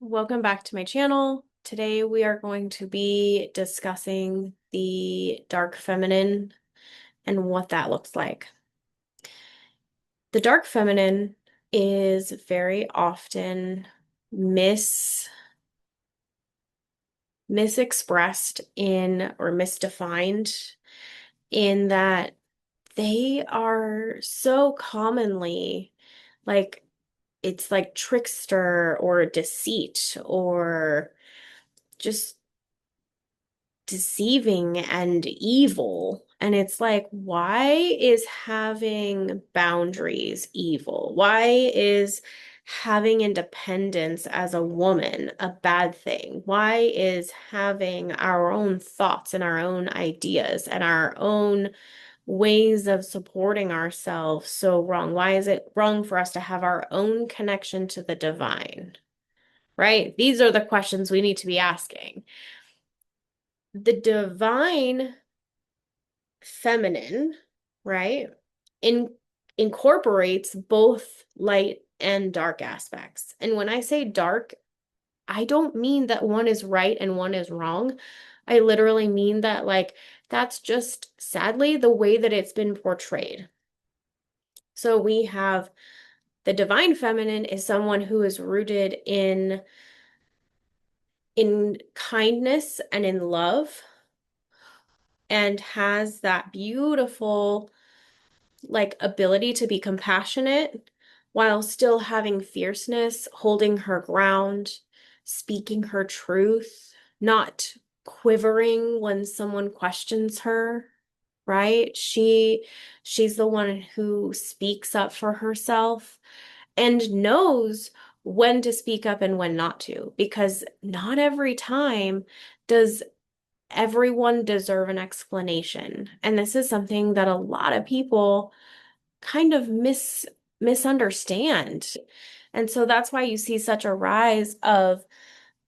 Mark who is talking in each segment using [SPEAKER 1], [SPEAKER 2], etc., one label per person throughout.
[SPEAKER 1] Welcome back to my channel. Today we are going to be discussing the dark feminine and what that looks like. The dark feminine is very often misexpressed in or misdefined in that they are so commonly like it's like trickster or deceit or just deceiving and evil. And it's like, why is having boundaries evil? Why is having independence as a woman a bad thing? Why is having our own thoughts and our own ideas and our own ways of supporting ourselves so wrong? Why is it wrong for us to have our own connection to the divine? Right? These are the questions we need to be asking. The divine feminine, right, in incorporates both light and dark aspects. And when I say dark, I don't mean that one is right and one is wrong. I literally mean that like that's just sadly the way that it's been portrayed. So we have the divine feminine is someone who is rooted in kindness and in love and has that beautiful like ability to be compassionate while still having fierceness, holding her ground, speaking her truth, not quivering when someone questions her, right? She's the one who speaks up for herself and knows when to speak up and when not to, because not every time does everyone deserve an explanation. And this is something that a lot of people kind of misunderstand. And so that's why you see such a rise of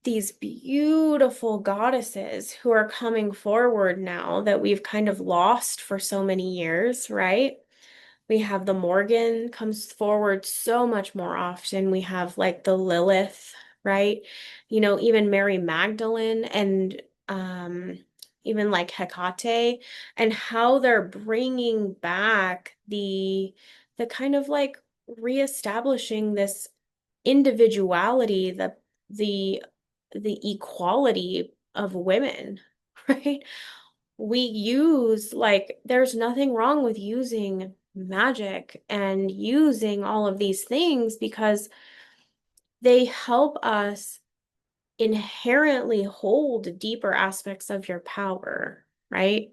[SPEAKER 1] these beautiful goddesses who are coming forward now that we've kind of lost for so many years, right? We have the Morrigan comes forward so much more often. We have like the Lillith, right? Even Mary Magdalene and even like Hecate and how they're bringing back the kind of like reestablishing this individuality, the the equality of women, right? We use like there's nothing wrong with using magic and using all of these things because they help us inherently hold deeper aspects of your power, right?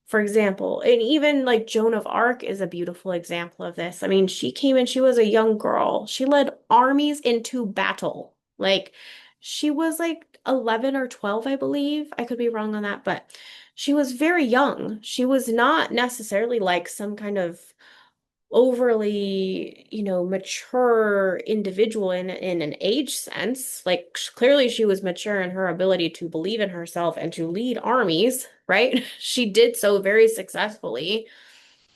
[SPEAKER 1] For example, and even like Joan of Arc is a beautiful example of this. I mean, she came in, she was a young girl. She led armies into battle. Like, she was like 11 or 12, I believe. I could be wrong on that, but she was very young. She was not necessarily like some kind of overly, mature individual in an age sense. Like clearly she was mature in her ability to believe in herself and to lead armies, right? She did so very successfully.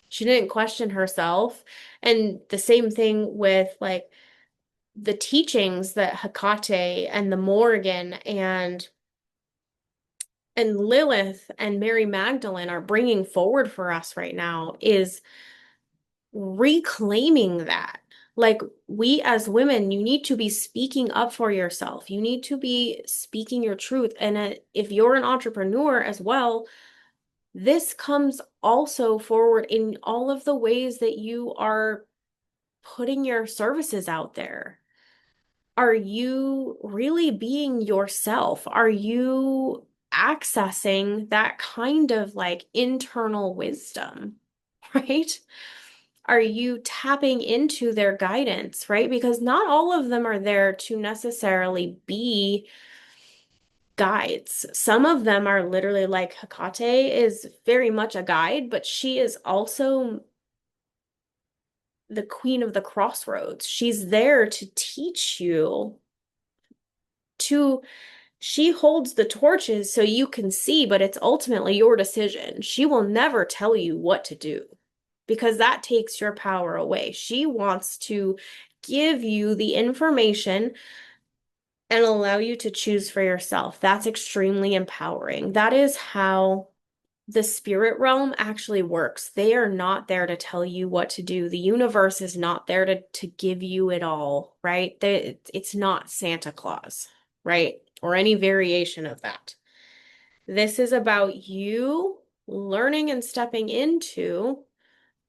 [SPEAKER 1] She didn't question herself. And the same thing with like the teachings that Hecate and the Morrigan and Lilith and Mary Magdalene are bringing forward for us right now is reclaiming that. Like, we as women, you need to be speaking up for yourself. You need to be speaking your truth. And if you're an entrepreneur as well, this comes also forward in all of the ways that you are putting your services out there. Are you really being yourself? Are you accessing that kind of like internal wisdom, right? Are you tapping into their guidance, right? Because not all of them are there to necessarily be guides. Some of them are literally like Hecate is very much a guide, but she is also the queen of the crossroads. She's there to teach you to she holds the torches so you can see, but it's ultimately your decision. She will never tell you what to do because that takes your power away. She wants to give you the information and allow you to choose for yourself. That's extremely empowering. That is how the spirit realm actually works. They are not there to tell you what to do. The universe is not there to give you it all, right? It's not Santa Claus, right? Or any variation of that. This is about you learning and stepping into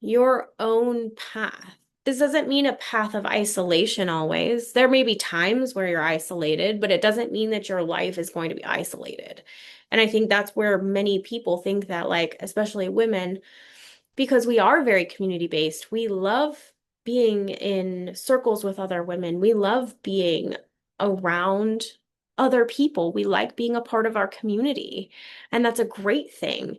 [SPEAKER 1] your own path. This doesn't mean a path of isolation always. There may be times where you're isolated, but it doesn't mean that your life is going to be isolated. And I think that's where many people think that, like, especially women, because we are very community based, we love being in circles with other women. We love being around other people. We like being a part of our community. And that's a great thing.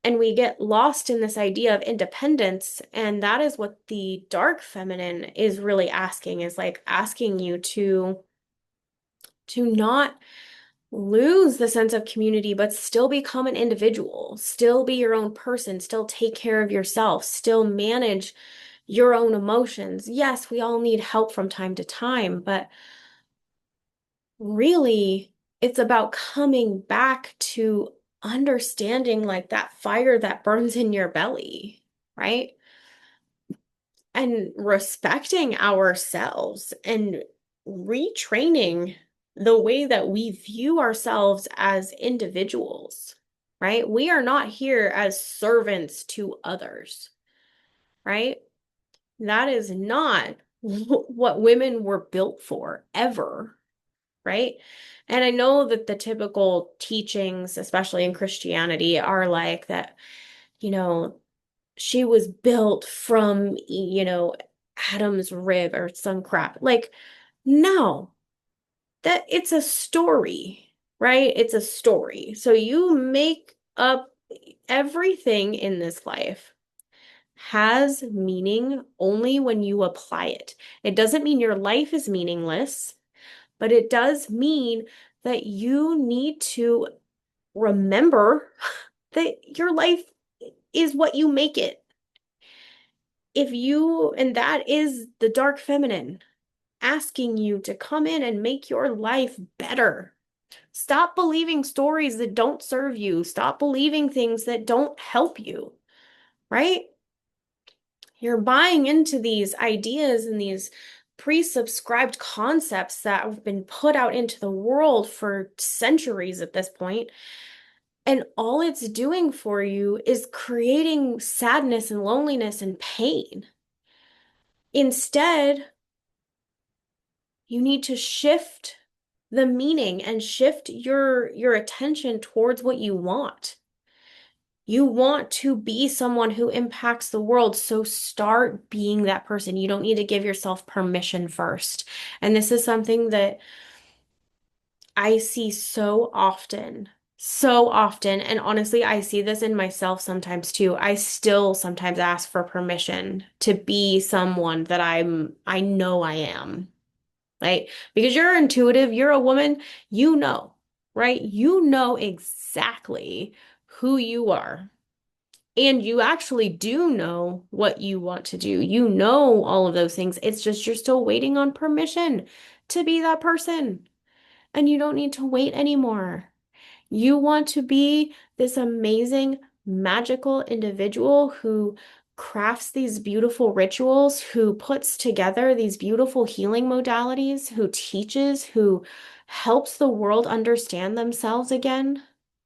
[SPEAKER 1] And we get lost in this idea of independence. And that is what the dark feminine is really asking, is like asking you to not lose the sense of community, but still become an individual, still be your own person, still take care of yourself, still manage your own emotions. Yes, we all need help from time to time, but really, it's about coming back to understanding like that fire that burns in your belly, right? And respecting ourselves and retraining the way that we view ourselves as individuals, right? We are not here as servants to others, right? That is not what women were built for ever, right? And I know that the typical teachings, especially in Christianity, are like that, you know, she was built from, Adam's rib or some crap. Like, no, that it's a story, right? It's a story. So you make up everything in this life has meaning only when you apply it. It doesn't mean your life is meaningless, but it does mean that you need to remember that your life is what you make it. And that is the dark feminine asking you to come in and make your life better. Stop believing stories that don't serve you. Stop believing things that don't help you, right? You're buying into these ideas and these pre-subscribed concepts that have been put out into the world for centuries at this point. And all it's doing for you is creating sadness and loneliness and pain. Instead, you need to shift the meaning and shift your attention towards what you want. You want to be someone who impacts the world, so start being that person. You don't need to give yourself permission first. And this is something that I see so often. And honestly, I see this in myself sometimes too. I still sometimes ask for permission to be someone that I know I am. Right? Because you're intuitive, you're a woman, you know, right? You know exactly who you are. And you actually do know what you want to do. You know all of those things. It's just you're still waiting on permission to be that person. And you don't need to wait anymore. You want to be this amazing, magical individual who crafts these beautiful rituals, who puts together these beautiful healing modalities, who teaches, who helps the world understand themselves again.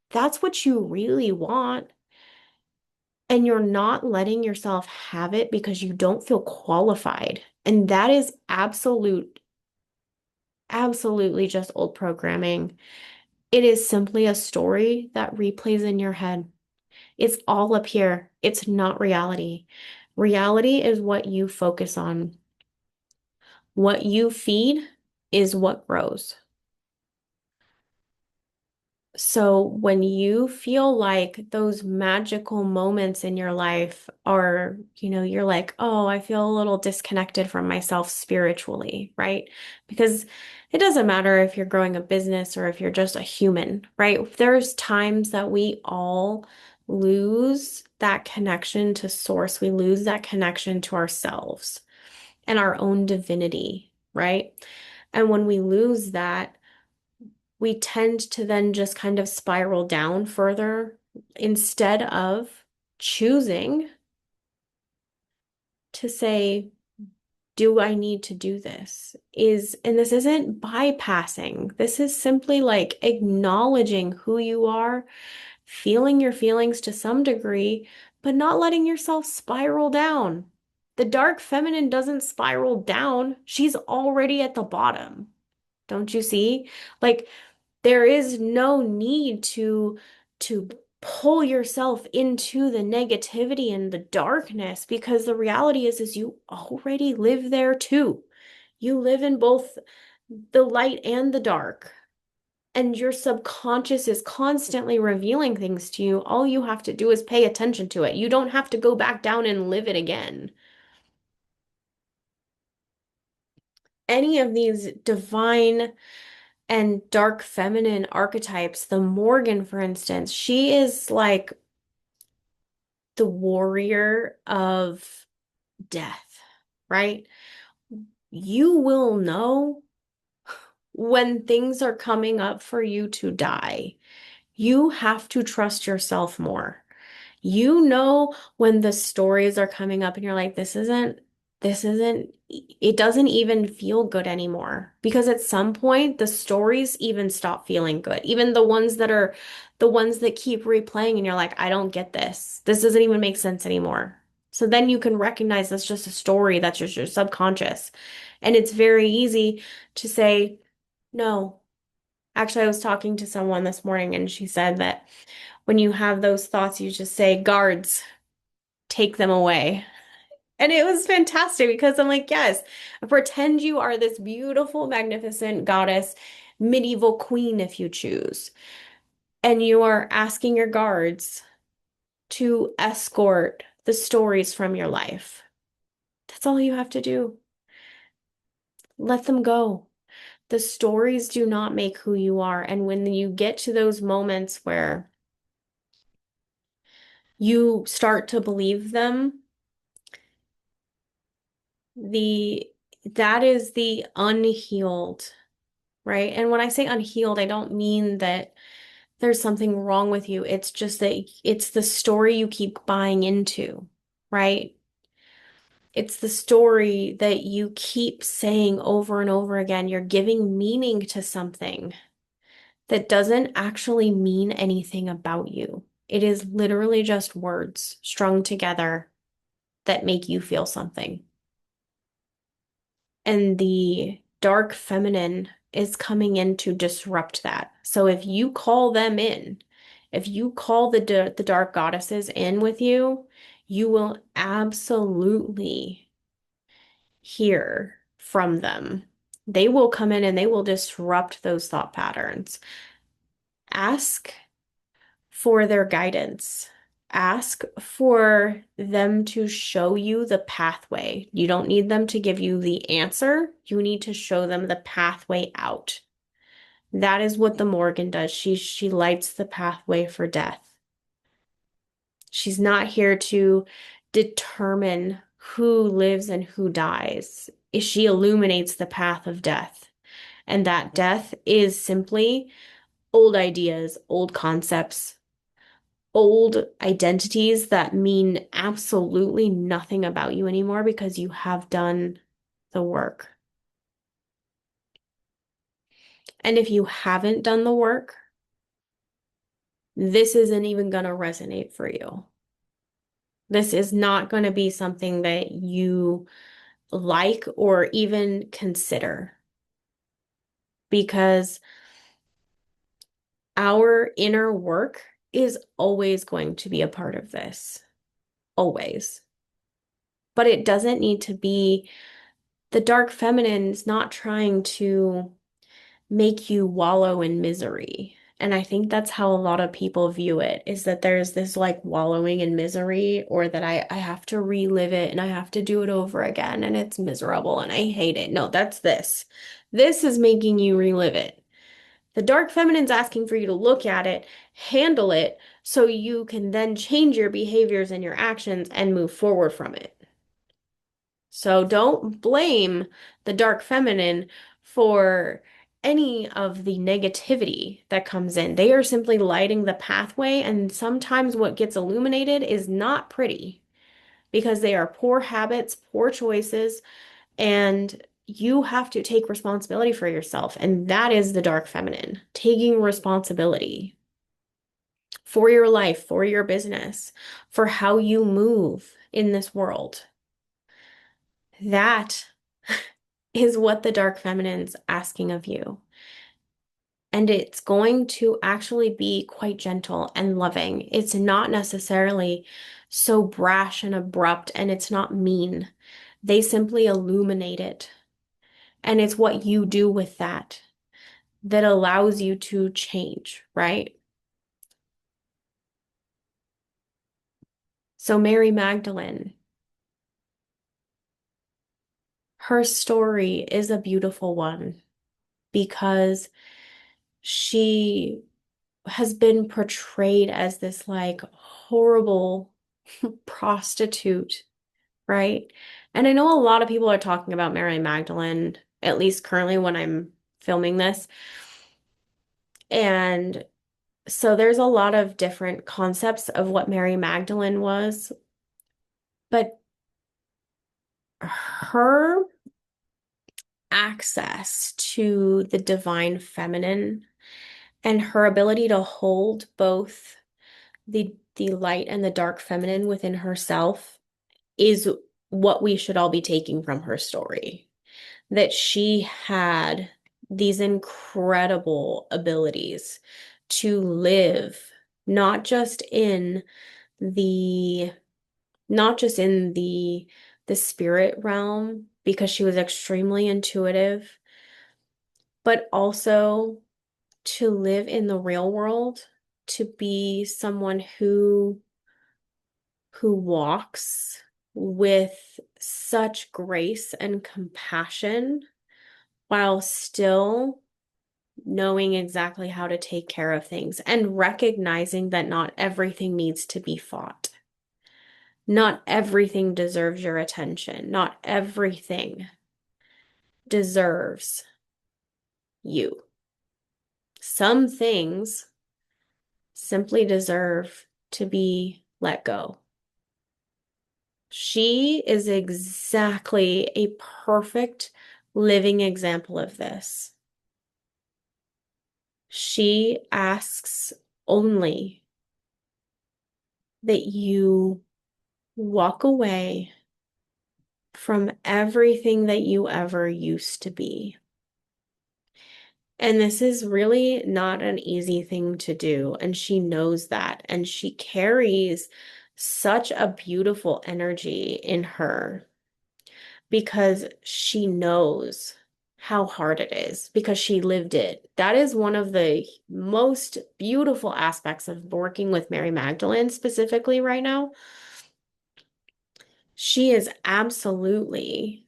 [SPEAKER 1] That's what you really want. And you're not letting yourself have it because you don't feel qualified. And that is absolutely just old programming. It is simply a story that replays in your head. It's all up here. It's not reality. Reality is what you focus on. What you feed is what grows. So when you feel like those magical moments in your life are, you're like, oh, I feel a little disconnected from myself spiritually, right? Because it doesn't matter if you're growing a business or if you're just a human, right? There's times that we all lose that connection to source. We lose that connection to ourselves and our own divinity, right? And when we lose that, we tend to then just kind of spiral down further instead of choosing to say, do I need to do this? And this isn't bypassing. This is simply like acknowledging who you are, feeling your feelings to some degree, but not letting yourself spiral down. The dark feminine doesn't spiral down. She's already at the bottom. Don't you see? Like there is no need to pull yourself into the negativity and the darkness because the reality is you already live there too. You live in both the light and the dark. And your subconscious is constantly revealing things to you. All you have to do is pay attention to it. You don't have to go back down and live it again. Any of these divine and dark feminine archetypes, the Morrigan, for instance, she is like the warrior of death, right? You will know when things are coming up for you to die. You have to trust yourself more. You know when the stories are coming up and you're like, it doesn't even feel good anymore. Because at some point, the stories even stop feeling good. Even the ones that keep replaying and you're like, I don't get this. This doesn't even make sense anymore. So then you can recognize that's just a story, that's just your subconscious. And it's very easy to say, no. Actually, I was talking to someone this morning and she said that when you have those thoughts, you just say, guards, take them away. And it was fantastic because I'm like, yes, pretend you are this beautiful, magnificent goddess, medieval queen, if you choose. And you are asking your guards to escort the stories from your life. That's all you have to do. Let them go. The stories do not make who you are. And when you get to those moments where you start to believe them, the that is the unhealed, right? And when I say unhealed, I don't mean that there's something wrong with you. It's just that it's the story you keep buying into, right? It's the story that you keep saying over and over again. You're giving meaning to something that doesn't actually mean anything about you. It is literally just words strung together that make you feel something. And the dark feminine is coming in to disrupt that. So if you call them in, if you call the dark goddesses in with you, you will absolutely hear from them. They will come in and they will disrupt those thought patterns. Ask for their guidance. Ask for them to show you the pathway. You don't need them to give you the answer. You need to show them the pathway out. That is what the Morrigan does. She lights the pathway for death. She's not here to determine who lives and who dies. She illuminates the path of death. And that death is simply old ideas, old concepts, old identities that mean absolutely nothing about you anymore because you have done the work. And if you haven't done the work, this isn't even going to resonate for you. This is not going to be something that you like or even consider because our inner work is always going to be a part of this. Always. But it doesn't need to be the dark feminine is not trying to make you wallow in misery. And I think that's how a lot of people view it, is that there's this like wallowing in misery, or that I have to relive it and I have to do it over again and it's miserable and I hate it. No, that's this. This is making you relive it. The dark feminine's asking for you to look at it, handle it, so you can then change your behaviors and your actions and move forward from it. So don't blame the dark feminine for any of the negativity that comes in. They are simply lighting the pathway, and sometimes what gets illuminated is not pretty because they are poor habits, poor choices, and you have to take responsibility for yourself. And that is the dark feminine, taking responsibility for your life, for your business, for how you move in this world. That is what the dark feminine's asking of you. And it's going to actually be quite gentle and loving. It's not necessarily so brash and abrupt, and it's not mean. They simply illuminate it. And it's what you do with that that allows you to change, right? So, Mary Magdalene, her story is a beautiful one because she has been portrayed as this like horrible prostitute, right? And I know a lot of people are talking about Mary Magdalene, at least currently when I'm filming this. And so there's a lot of different concepts of what Mary Magdalene was, but her access to the divine feminine and her ability to hold both the light and the dark feminine within herself is what we should all be taking from her story. That she had these incredible abilities to live not just in the not just in the spirit realm because she was extremely intuitive, but also to live in the real world, to be someone who walks with such grace and compassion while still knowing exactly how to take care of things and recognizing that not everything needs to be fought. Not everything deserves your attention. Not everything deserves you. Some things simply deserve to be let go. She is exactly a perfect living example of this. She asks only that you walk away from everything that you ever used to be. And this is really not an easy thing to do. And she knows that. And she carries such a beautiful energy in her because she knows how hard it is because she lived it. That is one of the most beautiful aspects of working with Mary Magdalene specifically right now. She is absolutely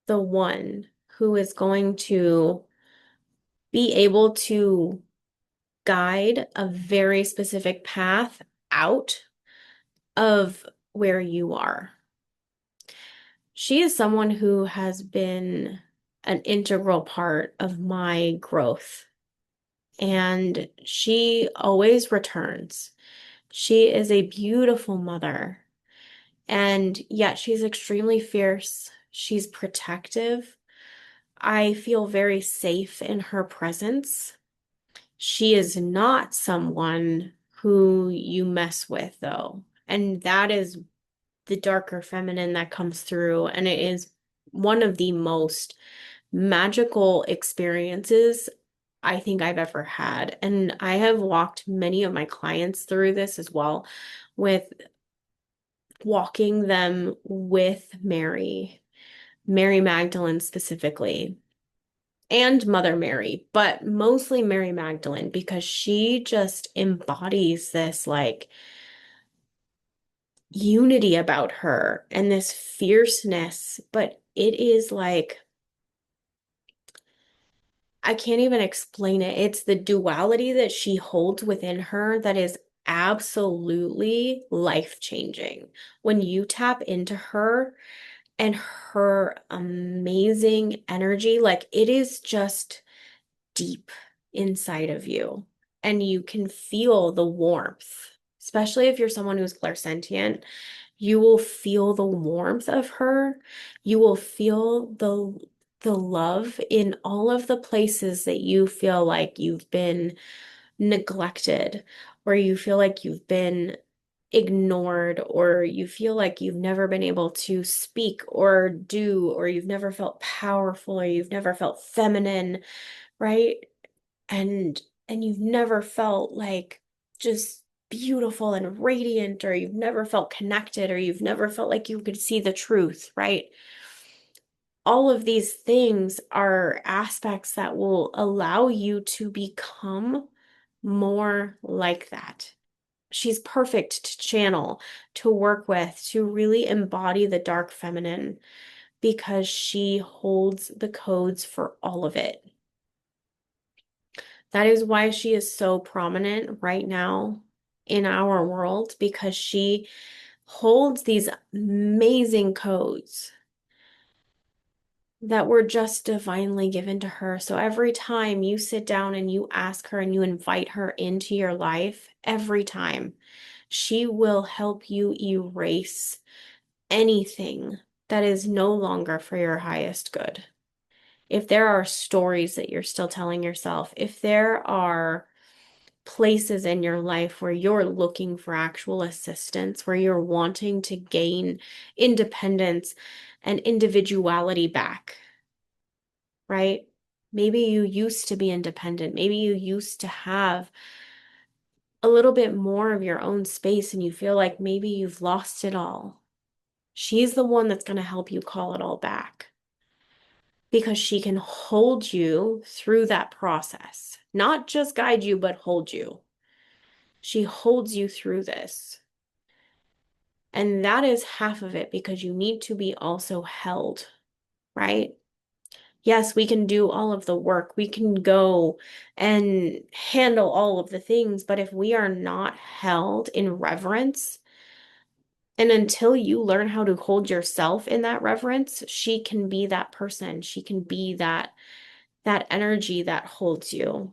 [SPEAKER 1] the one who is going to be able to guide a very specific path out of where you are. She is someone who has been an integral part of my growth, and she always returns. She is a beautiful mother, and yet she's extremely fierce. She's protective. I feel very safe in her presence. She is not someone who you mess with, though. And that is the darker feminine that comes through. And it is one of the most magical experiences I think I've ever had. And I have walked many of my clients through this as well, with walking them with Mary Magdalene specifically, and Mother Mary, but mostly Mary Magdalene because she just embodies this like unity about her and this fierceness, but it is like I can't even explain it. It's the duality that she holds within her that is absolutely life-changing. When you tap into her, and her amazing energy, like it is just deep inside of you. And you can feel the warmth, especially if you're someone who's clairsentient. You will feel the warmth of her. You will feel the love in all of the places that you feel like you've been neglected, or you feel like you've been ignored, or you feel like you've never been able to speak or do, or you've never felt powerful, or you've never felt feminine, right? And you've never felt like just beautiful and radiant, or you've never felt connected, or you've never felt like you could see the truth, right? All of these things are aspects that will allow you to become more like that. She's perfect to channel, to work with, to really embody the dark feminine because she holds the codes for all of it. That is why she is so prominent right now in our world, because she holds these amazing codes that were just divinely given to her. So every time you sit down and you ask her and you invite her into your life, every time she will help you erase anything that is no longer for your highest good. If there are stories that you're still telling yourself, if there are places in your life where you're looking for actual assistance, where you're wanting to gain independence and individuality back, right? Maybe you used to be independent. Maybe you used to have a little bit more of your own space and you feel like maybe you've lost it all. She's the one that's going to help you call it all back because she can hold you through that process, not just guide you, but hold you. She holds you through this. And that is half of it because you need to be also held, right? Yes, we can do all of the work. We can go and handle all of the things, but if we are not held in reverence, and until you learn how to hold yourself in that reverence, she can be that person. She can be that energy that holds you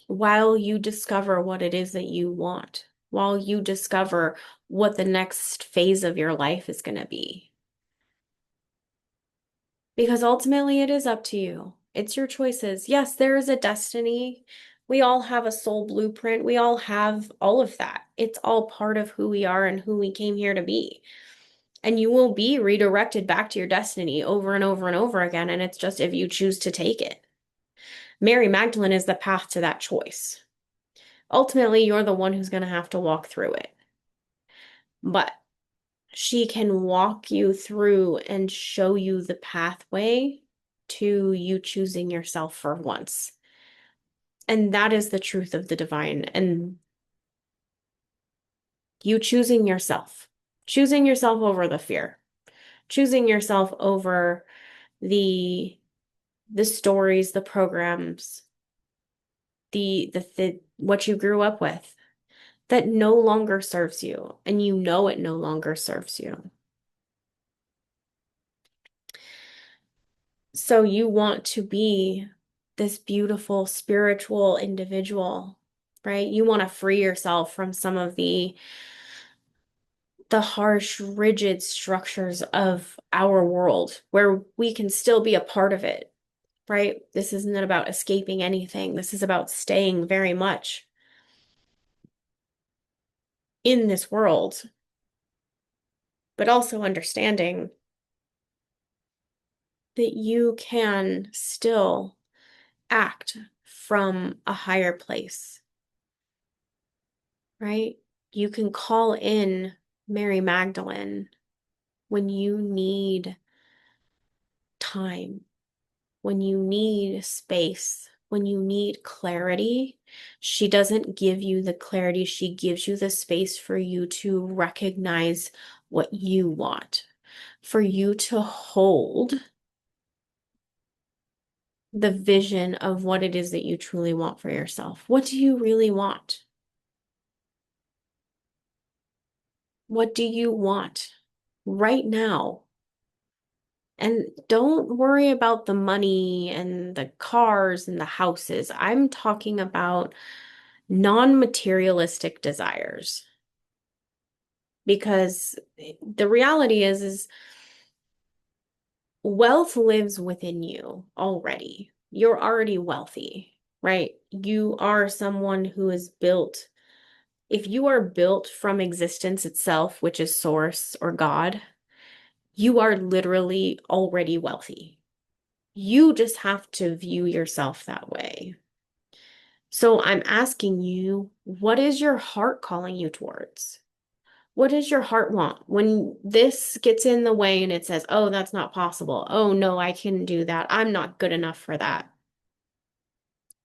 [SPEAKER 1] while you discover what it is that you want, while you discover what the next phase of your life is going to be. Because ultimately it is up to you. It's your choices. Yes, there is a destiny. We all have a soul blueprint. We all have all of that. It's all part of who we are and who we came here to be. And you will be redirected back to your destiny over and over and over again. And it's just if you choose to take it. Mary Magdalene is the path to that choice. Ultimately, you're the one who's going to have to walk through it. But she can walk you through and show you the pathway to you choosing yourself for once. And that is the truth of the divine. And you choosing yourself over the fear, choosing yourself over the stories, the programs, the what you grew up with that no longer serves you, and you know it no longer serves you. So you want to be this beautiful spiritual individual, right? You want to free yourself from some of the harsh, rigid structures of our world where we can still be a part of it, right? This isn't about escaping anything. This is about staying very much in this world, but also understanding that you can still act from a higher place, right? You can call in Mary Magdalene when you need time, when you need space, when you need clarity. She doesn't give you the clarity, she gives you the space for you to recognize what you want, for you to hold the vision of what it is that you truly want for yourself. What do you really want? What do you want right now? And don't worry about the money and the cars and the houses. I'm talking about non-materialistic desires. Because the reality is wealth lives within you already. You're already wealthy, right? You are someone who is built. If you are built from existence itself, which is source or God, you are literally already wealthy. You just have to view yourself that way. So I'm asking you, what is your heart calling you towards? What does your heart want? When this gets in the way and it says, oh, that's not possible. Oh, no, I can't do that. I'm not good enough for that.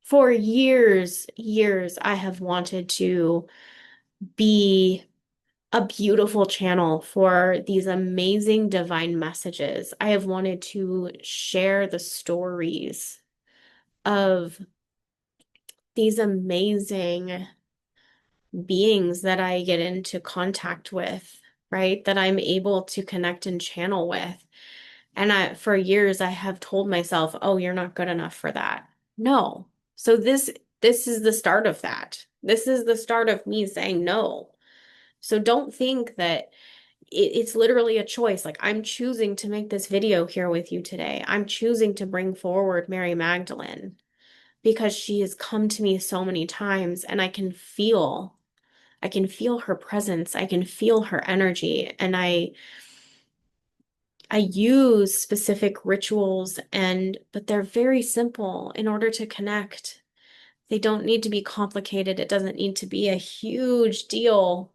[SPEAKER 1] For years, I have wanted to be a beautiful channel for these amazing divine messages. I have wanted to share the stories of these amazing beings that I get into contact with, right? That I'm able to connect and channel with. And for years, I have told myself, oh, you're not good enough for that. No. So this is the start of that. This is the start of me saying no. So don't think that it's literally a choice. Like I'm choosing to make this video here with you today. I'm choosing to bring forward Mary Magdalene because she has come to me so many times and I can feel her presence. I can feel her energy. And I use specific rituals but they're very simple in order to connect. They don't need to be complicated. It doesn't need to be a huge deal.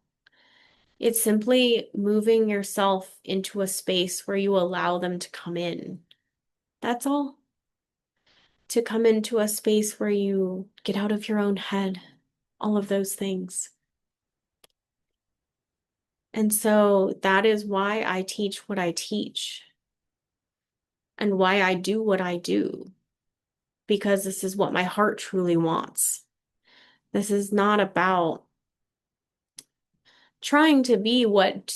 [SPEAKER 1] It's simply moving yourself into a space where you allow them to come in. That's all. To come into a space where you get out of your own head, all of those things. And so that is why I teach what I teach and why I do what I do, because this is what my heart truly wants. This is not about trying to be what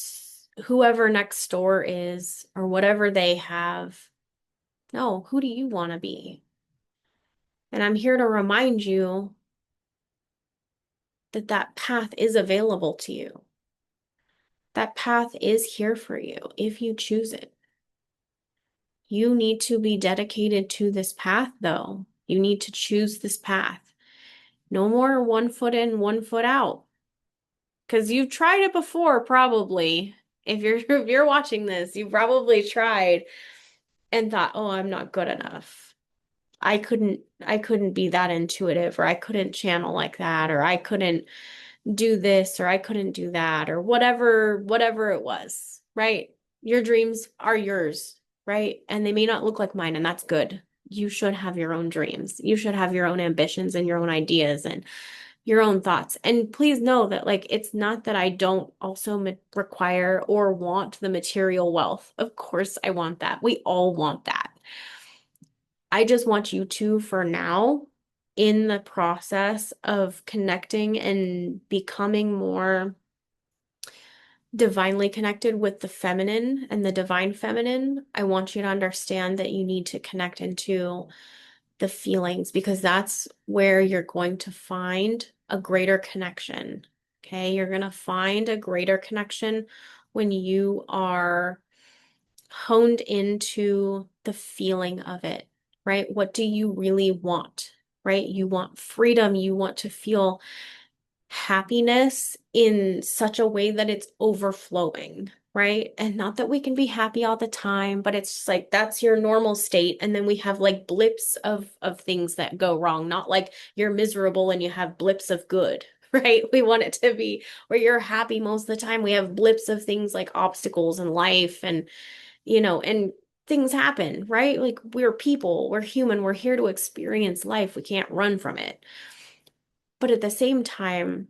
[SPEAKER 1] whoever next door is or whatever they have. No, who do you want to be? And I'm here to remind you that that path is available to you. That path is here for you if you choose it. You need to be dedicated to this path, though. You need to choose this path. No more 1 foot in, 1 foot out. Because you've tried it before, probably. If you're watching this, you probably tried and thought, "Oh, I'm not good enough. I couldn't be that intuitive, or I couldn't channel like that, or I couldn't do this, or I couldn't do that, or whatever it was." Right? Your dreams are yours, right? And they may not look like mine, and that's good. You should have your own dreams. You should have your own ambitions and your own ideas and your own thoughts. And please know that, like, it's not that I don't also require or want the material wealth. Of course, I want that. We all want that. I just want you to, for now, in the process of connecting and becoming more divinely connected with the feminine and the divine feminine, I want you to understand that you need to connect into the feelings because that's where you're going to find a greater connection. Okay, you're going to find a greater connection when you are honed into the feeling of it, right? What do you really want, right? You want freedom. You want to feel happiness in such a way that it's overflowing, right? And not that we can be happy all the time, but it's just like that's your normal state. And then we have like blips of things that go wrong, not like you're miserable and you have blips of good, right? We want it to be where you're happy most of the time. We have blips of things like obstacles in life and and things happen, right? Like we're people, we're human, we're here to experience life. We can't run from it. But at the same time,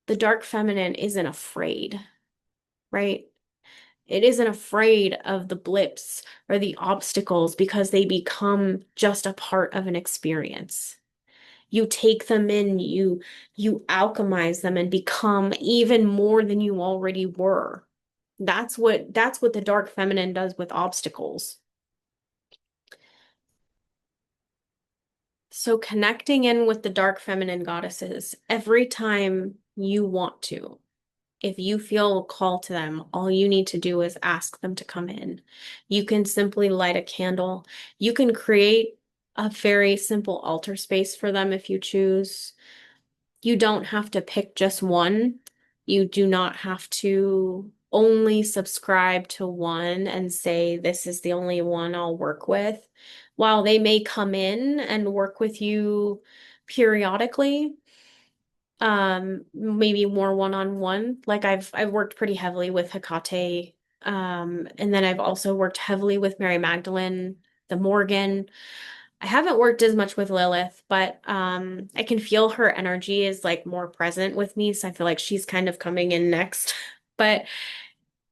[SPEAKER 1] the dark feminine isn't afraid, right? It isn't afraid of the blips or the obstacles because they become just a part of an experience. You take them in, you alchemize them and become even more than you already were. That's what the dark feminine does with obstacles. So connecting in with the dark feminine goddesses every time you want to. If you feel a call to them, all you need to do is ask them to come in. You can simply light a candle. You can create a very simple altar space for them if you choose. You don't have to pick just one. You do not have to only subscribe to one and say, this is the only one I'll work with. While they may come in and work with you periodically, maybe more one-on-one. Like I've worked pretty heavily with Hecate, and then I've also worked heavily with Mary Magdalene, the Morrigan. I haven't worked as much with Lilith, but I can feel her energy is like more present with me, so I feel like she's kind of coming in next. But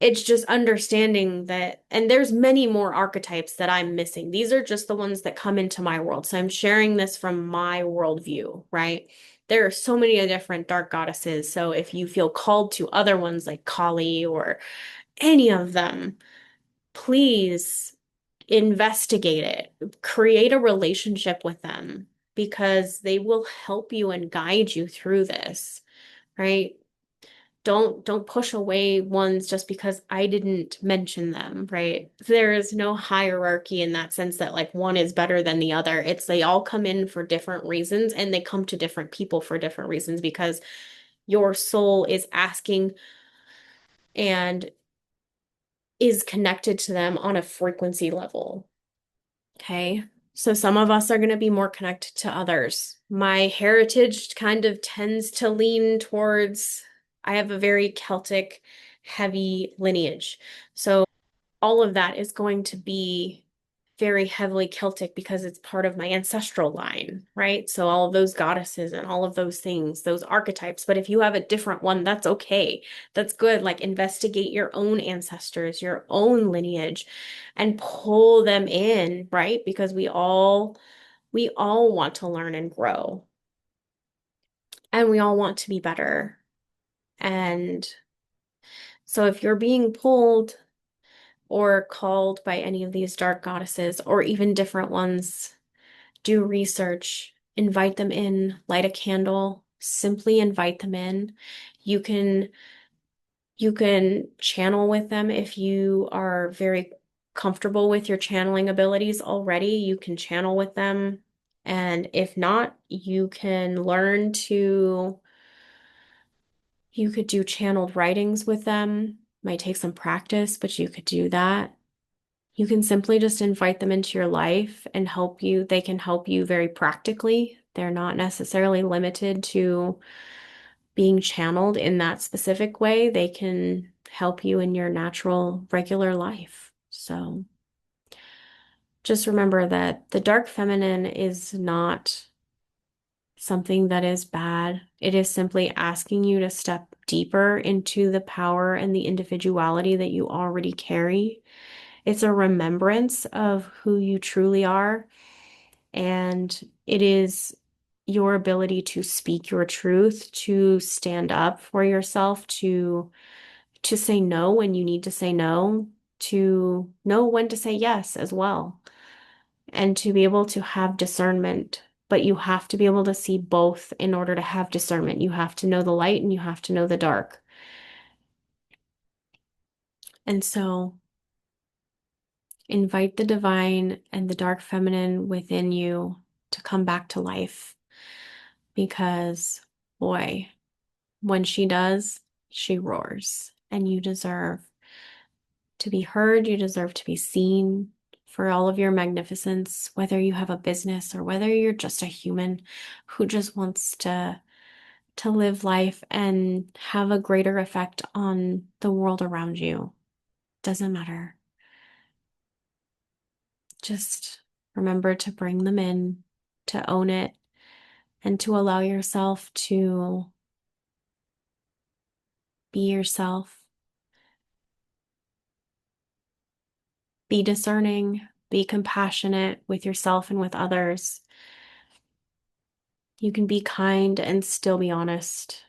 [SPEAKER 1] it's just understanding that, and there's many more archetypes that I'm missing. These are just the ones that come into my world. So I'm sharing this from my worldview, right? There are so many different dark goddesses. So if you feel called to other ones like Kali or any of them, please investigate it. Create a relationship with them because they will help you and guide you through this, right? Don't push away ones just because I didn't mention them, right? There is no hierarchy in that sense that like one is better than the other. It's they all come in for different reasons and they come to different people for different reasons because your soul is asking and is connected to them on a frequency level. Okay. So some of us are going to be more connected to others. My heritage kind of tends to lean towards, I have a very Celtic heavy lineage. So all of that is going to be very heavily Celtic because it's part of my ancestral line, right? So all of those goddesses and all of those things, those archetypes. But if you have a different one, that's okay. That's good. Like investigate your own ancestors, your own lineage, and pull them in, right? Because we all want to learn and grow, and we all want to be better. And so if you're being pulled or called by any of these dark goddesses or even different ones, do research, invite them in, light a candle, simply invite them in. You can you can channel with them if you are very comfortable with your channeling abilities already. You can channel with them. And if not, you could do channeled writings with them. Might take some practice, but you could do that. You can simply just invite them into your life and help you. They can help you very practically. They're not necessarily limited to being channeled in that specific way. They can help you in your natural, regular life. So just remember that the dark feminine is not something that is bad. It is simply asking you to step deeper into the power and the individuality that you already carry. It's a remembrance of who you truly are, and it is your ability to speak your truth, to stand up for yourself, to say no when you need to say no, to know when to say yes as well, and to be able to have discernment. But you have to be able to see both in order to have discernment. You have to know the light and you have to know the dark. And so invite the divine and the dark feminine within you to come back to life because, boy, when she does, she roars. And you deserve to be heard. You deserve to be seen for all of your magnificence, whether you have a business or whether you're just a human who just wants to live life and have a greater effect on the world around you. Doesn't matter. Just remember to bring them in, to own it, and to allow yourself to be yourself, be discerning, be compassionate with yourself and with others. You can be kind and still be honest.